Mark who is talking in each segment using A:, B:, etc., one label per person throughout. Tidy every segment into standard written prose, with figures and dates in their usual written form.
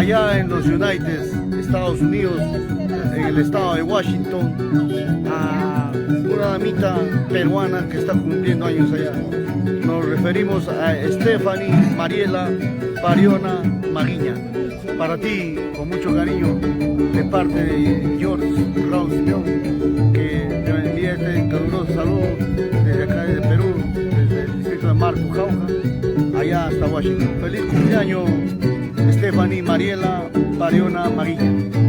A: allá en los United, Estados Unidos, en el estado de Washington, a una damita peruana que está cumpliendo años allá. Nos referimos a Stephanie Mariela Pariona Maguiña. Para ti, con mucho cariño, de parte de George Raúl Simeón, que te envía este caluroso saludo desde acá de Perú, desde el distrito de Marco Jauja, allá hasta Washington. Feliz cumpleaños, Stephanie Mariela Pariona Maguiña.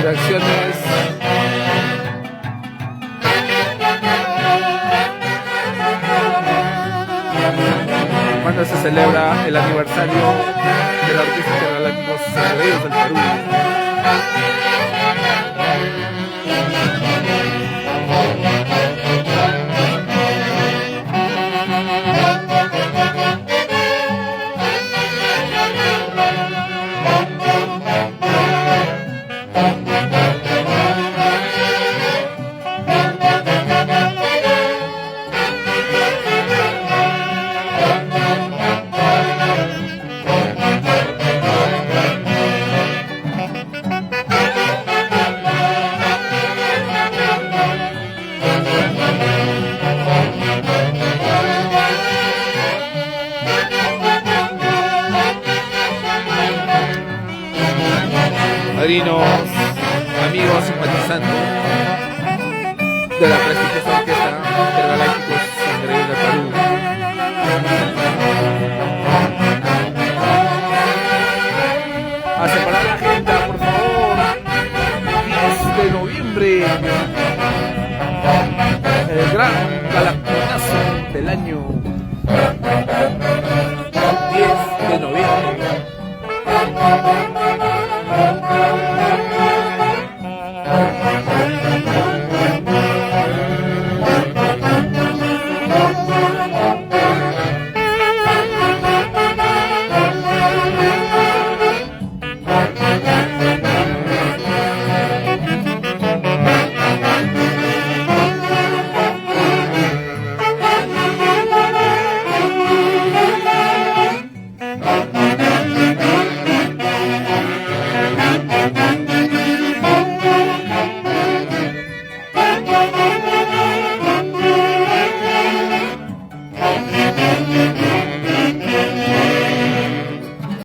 B: reacciones. Cuando se celebra el aniversario de la Orquesta Intergalácticos Sangreros del Perú. Padrinos, amigos, simpatizantes de la prestigiosa Orquesta Intergalácticos Sangreros del Perú. A separar la agenda, por favor. 10 de noviembre. El gran galactonazo del año. 10 de noviembre.